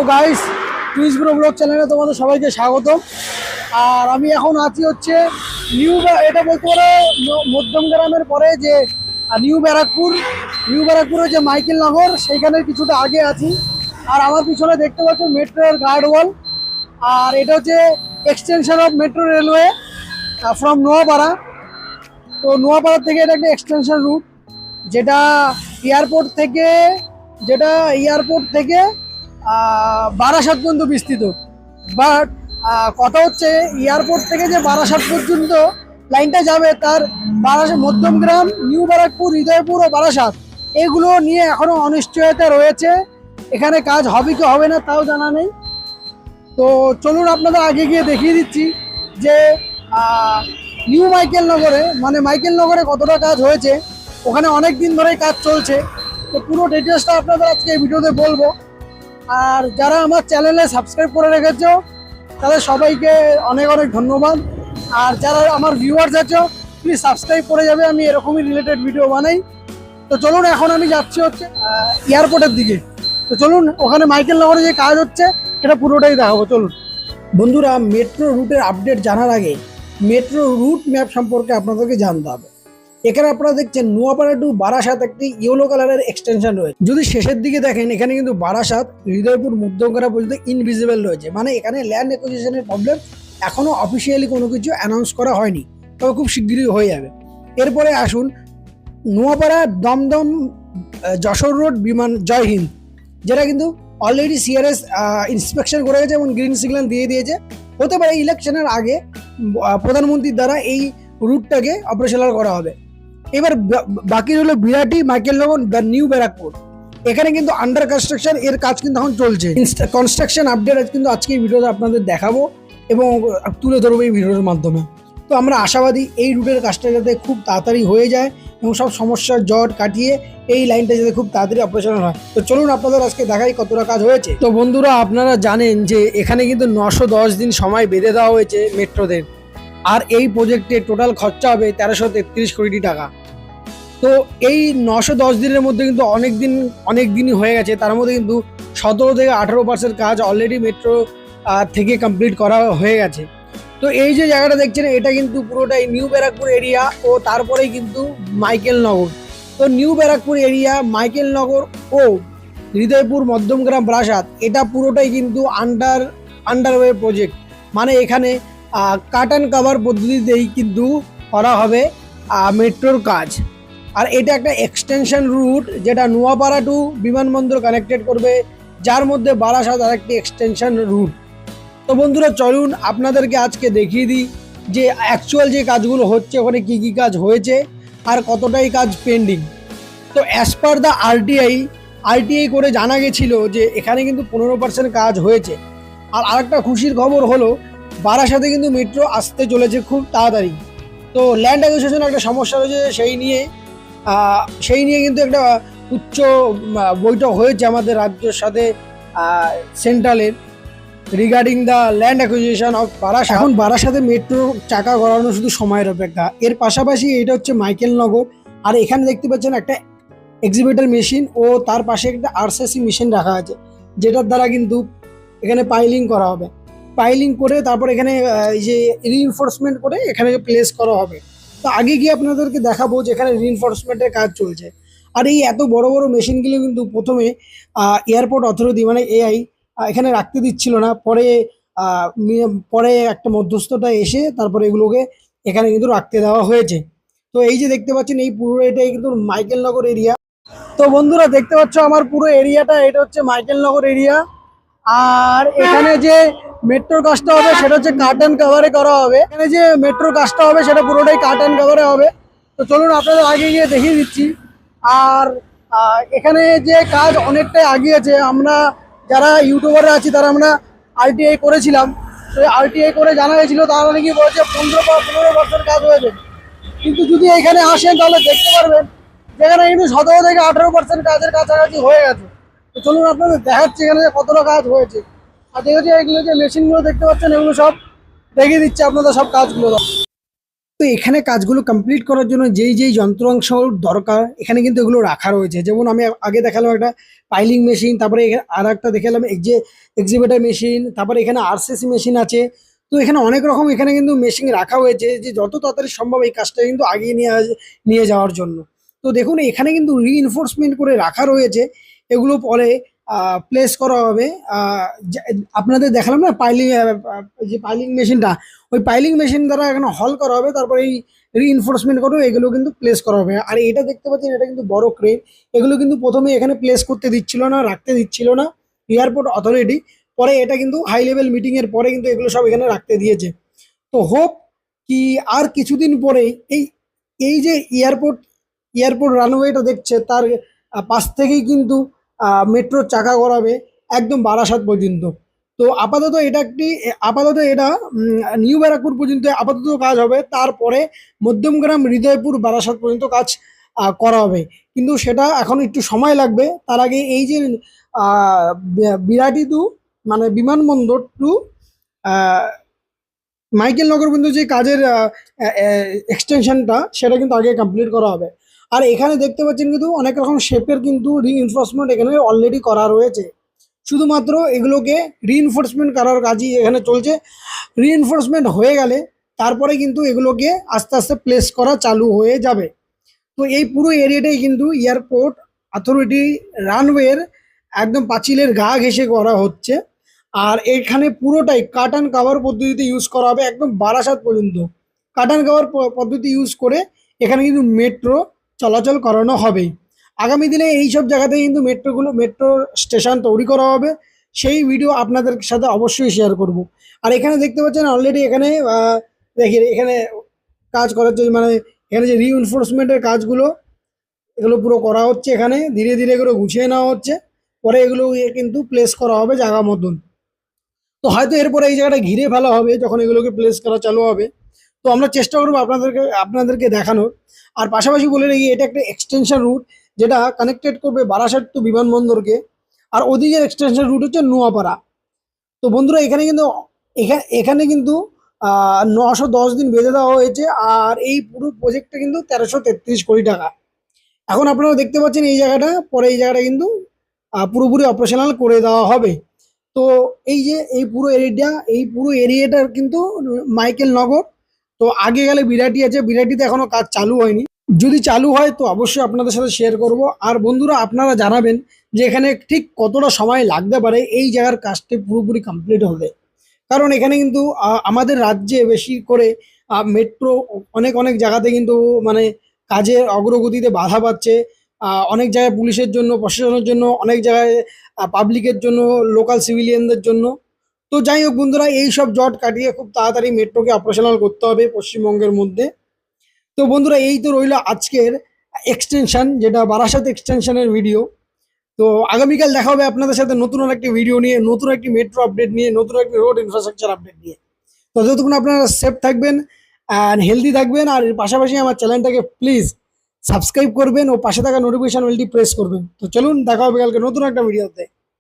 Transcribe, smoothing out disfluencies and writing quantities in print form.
Guys, টুইস bro blog চ্যানেলে তোমাদের সবাইকে স্বাগত। আর আমি এখন আছি হচ্ছে এটা বলতে পারো মধ্যম গ্রামের পরে যে নিউ ব্যারাকপুরে যে মাইকেল নগর, সেইখানে কিছুটা আগে আছি। আর আমার পিছনে দেখতে পাচ্ছ মেট্রোর গার্ড ওয়াল। আর এটা হচ্ছে extension of metro railway from Noapara. তো নোয়াপাড়া থেকে এটা একটা এক্সটেনশন রুট, যেটা এয়ারপোর্ট থেকে বারাসাত পর্যন্ত বিস্তৃত। বাট কথা হচ্ছে এয়ারপোর্ট থেকে যে বারাসাত পর্যন্ত লাইনটা যাবে, তার মধ্যমগ্রাম, নিউ ব্যারাকপুর, হৃদয়পুর ও বারাসাত, এগুলো নিয়ে এখনো অনিশ্চয়তা রয়েছে। এখানে কাজ হবে কি হবে না তাও জানা নেই। তো চলুন আপনাদের আগে গিয়ে দেখিয়ে দিচ্ছি যে নিউ মাইকেল নগরে কতটা কাজ হয়েছে। ওখানে অনেক দিন ধরে কাজ চলছে। তো পুরো ডিটেলসটা আপনাদের আজকে এই ভিডিওতে বলবো। আর যারা আমার চ্যানেলে সাবস্ক্রাইব করে রেখেছো তাদের সবাইকে অনেক অনেক ধন্যবাদ। আর যারা আমার ভিউয়ার্স আছো, প্লিজ সাবস্ক্রাইব করে যাবে, আমি এরকমই রিলেটেড ভিডিও বানাই। তো চলুন, এখন আমি যাচ্ছি হচ্ছে এয়ারপোর্টের দিকে। তো চলুন, ওখানে মাইকেল নগরে যে কাজ হচ্ছে সেটা পুরোটাই দেখাবো। চলুন বন্ধুরা, মেট্রো রুটের আপডেট জানার আগে মেট্রো রুট ম্যাপ সম্পর্কে আপনাদেরকে জানতে হবে। এখানে আপনারা দেখছেন নোয়াপাড়া টু বারাসাত একটি ইয়েলো কালারের এক্সটেনশন রয়েছে। যদি শেষের দিকে দেখেন, এখানে কিন্তু বারাসাত, হৃদয়পুর, মধ্যমগ্রাম পর্যন্ত ইনভিজিবল রয়েছে। মানে এখানে ল্যান্ড অ্যাকুইজিশনের প্রবলেম এখনো অফিসিয়ালি কোনো কিছু অ্যানাউন্স করা হয়নি, তবে খুব শিগগিরই হয়ে যাবে। এরপরে আসুন নোয়াপাড়া দমদম যশোর রোড বিমান জয় হিন্দ, যেটা কিন্তু অলরেডি সিআরএস ইন্সপেকশন করে গেছে এবং গ্রিন সিগন্যাল দিয়ে দিয়েছে। হতে পারে ইলেকশনের আগে প্রধানমন্ত্রীর দ্বারা এই রুটটাকে অপারেশনাল করা হবে। এবার বাকি হলো বিরাটি, মাইকেল নগর, নিউ ব্যারাকপুর। এখানে কিন্তু আন্ডার কনস্ট্রাকশন এর কাজ কিন্তু এখন চলছে। কনস্ট্রাকশন আপডেট কিন্তু আজকে এই ভিডিওতে আপনাদের দেখাবো এবং তুলে ধরবো এই ভিডিওর মাধ্যমে। তো আমরা আশাবাদী এই রুটের কাজটা যাতে খুব তাড়াতাড়ি হয়ে যায় এবং সব সমস্যার জট কাটিয়ে এই লাইনটা যাতে খুব তাড়াতাড়ি অপারেশনাল হয়। তো চলুন আপনাদের আজকে দেখাই কতটা কাজ হয়েছে। তো বন্ধুরা, আপনারা জানেন যে এখানে কিন্তু 910 দিন সময় বেঁধে দেওয়া হয়েছে মেট্রোদের। আর এই প্রজেক্টে টোটাল খরচা হবে 1333 কোটি টাকা। তো এই 910 দিনের মধ্যে কিন্তু অনেক দিনই হয়ে গেছে। তার মধ্যে কিন্তু 17 থেকে 18% কাজ অলরেডি মেট্রো থেকে কমপ্লিট করা হয়ে গেছে। তো এই যে জায়গাটা দেখছেন, এটা কিন্তু পুরোটাই নিউ ব্যারাকপুর এরিয়া ও তারপরেই কিন্তু মাইকেল নগর। তো নিউ ব্যারাকপুর এরিয়া, মাইকেল নগর ও হৃদয়পুর, মধ্যমগ্রাম, বারাসাত, এটা পুরোটাই কিন্তু আন্ডারওয়ে প্রজেক্ট। মানে এখানে কাট অ্যান্ড কাভার পদ্ধতিতেই কিন্তু করা হবে মেট্রোর কাজ। আর এটা একটা এক্সটেনশন রুট, যেটা নোয়াপাড়া টু বিমানবন্দর কানেক্টেড করবে, যার মধ্যে বারাসাত আর একটি এক্সটেনশন রুট। তো বন্ধুরা, চলুন আপনাদেরকে আজকে দেখিয়ে দিই যে অ্যাকচুয়াল যে কাজগুলো হচ্ছে ওখানে কি কি কাজ হয়েছে আর কতটাই কাজ পেন্ডিং। তো অ্যাজ পার দ্য আরটিআই করে জানা গেছিল যে এখানে কিন্তু 15% কাজ হয়েছে। আর আরেকটা খুশির খবর হলো, বারাসাতে কিন্তু মেট্রো আসতে চলেছে খুব তাড়াতাড়ি। তো ল্যান্ড অ্যাকুইজিশনের একটা সমস্যা রয়েছে, সেই নিয়ে কিন্তু একটা উচ্চ বৈঠক হয়েছে আমাদের রাজ্যের সাথে সেন্ট্রালের, regarding the land acquisition of Barasat. এখন বারাসাতে মেট্রো চাকা গড়ানো শুধু সময়ের অপেক্ষা। এর পাশাপাশি এটা হচ্ছে মাইকেল নগর। আর এখানে দেখতে পাচ্ছেন একটা এক্সিবিটর মেশিন ও তার পাশে একটা আরসিসি মেশিন রাখা আছে, যেটার দ্বারা কিন্তু এখানে পাইলিং করা হবে। পাইলিং করে তারপর এখানে এই যে রিইনফোর্সমেন্ট করে এখানে প্লেস করা হবে। তো আগে গিয়ে আপনাদেরকে দেখাবো যে এখানে রিইনফোর্সমেন্টের কাজ চলছে। আর এই এত বড় বড় মেশিনগুলো কিন্তু প্রথমে এয়ারপোর্ট অথরিটি মানে এআই এখানে রাখতে দিচ্ছিল না। পরে একটা মধ্যস্থতা এসে তারপরে এগুলোকে এখানে কিন্তু রাখতে দেওয়া হয়েছে। তো এই যে দেখতে পাচ্ছেন, এই পুরো এটাই কিন্তু মাইকেল নগর এরিয়া। তো বন্ধুরা, দেখতে পাচ্ছ আমার পুরো এরিয়াটা, এটা হচ্ছে মাইকেল নগর এরিয়া। আর এখানে যে মেট্রোর কাজটা হবে সেটা হচ্ছে কাট অ্যান্ড কাভারে করা হবে। এখানে যে মেট্রোর কাজটা হবে সেটা পুরোটাই কাট অ্যান্ড কাভারে হবে। তো চলুন আপনাদের আগে গিয়ে দেখিয়ে দিচ্ছি। আর এখানে যে কাজ অনেকটাই আগিয়েছে। আমরা যারা ইউটিউবাররা আছি তারা আমরা আরটিআই করেছিলাম। তো আরটিআই করে জানা গেছিলো তারা নাকি বলছে 15% কাজ হয়েছে। কিন্তু যদি এখানে আসেন তাহলে দেখতে পারবেন যেখানে কিন্তু 17 থেকে 18% কাজের কাছাকাছি হয়ে গেছে। তো চলুন আপনাদের দেখাচ্ছি এখানে কতটা কাজ হয়েছে। আর দেখেছি এগুলো যে মেশিনগুলো দেখতে পাচ্ছেন, এগুলো সব দেখিয়ে দিচ্ছে আপনাদের সব কাজগুলো। তো এখানে কাজগুলো কমপ্লিট করার জন্য যেই যেই যন্ত্রাংশ দরকার এখানে কিন্তু এগুলো রাখা রয়েছে। যেমন আমি আগে দেখালাম একটা পাইলিং মেশিন, তারপরে আর একটা দেখালাম এক্সিভেটার মেশিন, তারপরে এখানে আরসিসি মেশিন আছে। তো এখানে অনেক রকম এখানে কিন্তু মেশিন রাখা হয়েছে যে যত তাড়াতাড়ি সম্ভব এই কাজটা কিন্তু আগিয়ে নিয়ে যাওয়ার জন্য। তো দেখুন এখানে কিন্তু রিইনফোর্সমেন্ট করে রাখা রয়েছে, এগুলো পরে প্লেস করা হবে। আপনাদের দেখালাম না পাইলিং, যে পাইলিং মেশিনটা, ওই পাইলিং মেশিন দ্বারা এখানে হল করা হবে, তারপরে এই রিইনফোর্সমেন্ট করে এগুলো কিন্তু প্লেস করা হবে। আর এটা দেখতে পাচ্ছেন এটা কিন্তু বড় ক্রেন, এগুলো কিন্তু প্রথমে এখানে প্লেস করতে দিচ্ছিল না, রাখতে দিচ্ছিল না এয়ারপোর্ট অথরিটি, পরে এটা কিন্তু হাই লেভেল মিটিং এর পরে কিন্তু এগুলো সব এখানে রাখতে দিয়েছে। তো হোপ কি আর কিছুদিন পরে এই এই যে এয়ারপোর্ট রানওয়েটা দেখছে তার পাশ থেকেই কিন্তু মেট্রোর চাকা গড়াবে একদম বারাসাত পর্যন্ত। তো আপাতত এটা নিউ ব্যারাকপুর পর্যন্ত আপাতত কাজ হবে, তারপরে মধ্যমগ্রাম, হৃদয়পুর, বারাসাত পর্যন্ত কাজ করা হবে। কিন্তু সেটা এখন একটু সময় লাগবে। তার আগে এই যে বিরাটি টু মানে বিমানবন্দর টু মাইকেল নগর পর্যন্ত যে কাজের এক্সটেনশনটা সেটা কিন্তু আগে কমপ্লিট করা হবে। আর এখানে দেখতে পাচ্ছেন কিন্তু অনেক রকম শেপের কিন্তু রিইনফোর্সমেন্ট এখানে অলরেডি করা রয়েছে, শুধুমাত্র এগুলোকে রিইনফোর্সমেন্ট করার কাজই এখানে চলছে। রিইনফোর্সমেন্ট হয়ে গেলে তারপরে কিন্তু এগুলোকে আস্তে আস্তে প্লেস করা চালু হয়ে যাবে। তো এই পুরো এরিয়াটাই কিন্তু এয়ারপোর্ট অথরিটি রানওয়ের একদম পাঁচিলের গা ঘেঁষে করা হচ্ছে। আর এখানে পুরোটাই কাট অ্যান্ড কাভার পদ্ধতিতে ইউজ করা হবে একদম বারাসাত পর্যন্ত। কাট অ্যান্ড কাভার পদ্ধতি ইউজ করে এখানে কিন্তু মেট্রো চলাচল করানো হবে। আগামী দিনে এইসব জায়গাতে কিন্তু মেট্রো স্টেশন তৈরি করা হবে, সেই ভিডিও আপনাদের সাথে অবশ্যই শেয়ার করব। আর এখানে দেখতে পাচ্ছেন অলরেডি এখানে দেখি এখানে কাজ করার জন্য মানে এখানে যে রিইনফোর্সমেন্টের কাজগুলো এগুলো পুরো করা হচ্ছে, এখানে ধীরে ধীরে এগুলো গুছিয়ে নেওয়া হচ্ছে, পরে এগুলো কিন্তু প্লেস করা হবে জায়গা মতন। তো হয়তো এরপরে এই জায়গাটা ঘিরে ফেলা হবে যখন এগুলোকে প্লেস করা চালু হবে। তো আমরা চেষ্টা করবো আপনাদেরকে দেখানোর। আর পাশাপাশি বলে রাখি এটা একটা এক্সটেনশন রুট যেটা কানেক্টেড করবে বারাসাত টু বিমানবন্দরকে। আর ওদিকের এক্সটেনশন রুট হচ্ছে নোয়াপাড়া। তো বন্ধুরা এখানে কিন্তু এখানে কিন্তু 910 দিন বেঁধে দেওয়া হয়েছে। আর এই পুরো প্রজেক্টটা কিন্তু 1333 কোটি টাকা। এখন আপনারা দেখতে পাচ্ছেন এই জায়গাটা, পরে এই জায়গাটা কিন্তু পুরোপুরি অপারেশনাল করে দেওয়া হবে। তো এই যে এই পুরো এরিয়াটার কিন্তু মাইকেল নগর। তো আগে গেলে বিরাটি আছে, বিরাটিতে এখনো কাজ চালু হয়নি, যদি চালু হয় তো অবশ্যই আপনাদের সাথে শেয়ার করব। আর বন্ধুরা আপনারা জানাবেন যে এখানে ঠিক কতটা সময় লাগতে পারে এই জায়গার কাজটি পুরোপুরি কমপ্লিট হবে। কারণ এখানে কিন্তু আমাদের রাজ্যে বেশি করে মেট্রো অনেক অনেক জায়গাতে কিন্তু মানে কাজের অগ্রগতিতে বাধা পাচ্ছে। অনেক জায়গায় পুলিশের জন্য, প্রশাসনের জন্য, অনেক জায়গায় পাবলিকের জন্য, লোকাল সিভিলিয়ানদের জন্য। তো যাই হোক বন্ধুরা, এই সব জট কাটিয়ে খুব তাড়াতাড়ি মেট্রোকে অপারেশনাল করতে হবে পশ্চিমবঙ্গের মধ্যে। তো বন্ধুরা এই তো রইল আজকের এক্সটেনশন, যেটা বারাসাত এক্সটেনশনের ভিডিও। তো আগামীকাল দেখা হবে আপনাদের সাথে নতুন একটি ভিডিও নিয়ে, নতুন একটি মেট্রো আপডেট নিয়ে, নতুন একটি রোড ইনফ্রাস্ট্রাকচার আপডেট নিয়ে। তো যতক্ষণ আপনারা সেফ থাকবেন অ্যান্ড হেলদি থাকবেন। আর এর পাশাপাশি আমার চ্যানেলটাকে প্লিজ সাবস্ক্রাইব করবেন ও পাশে থাকা নোটিফিকেশন বেলটি প্রেস করবেন। তো চলুন দেখা হবে কালকে নতুন একটা ভিডিওতে।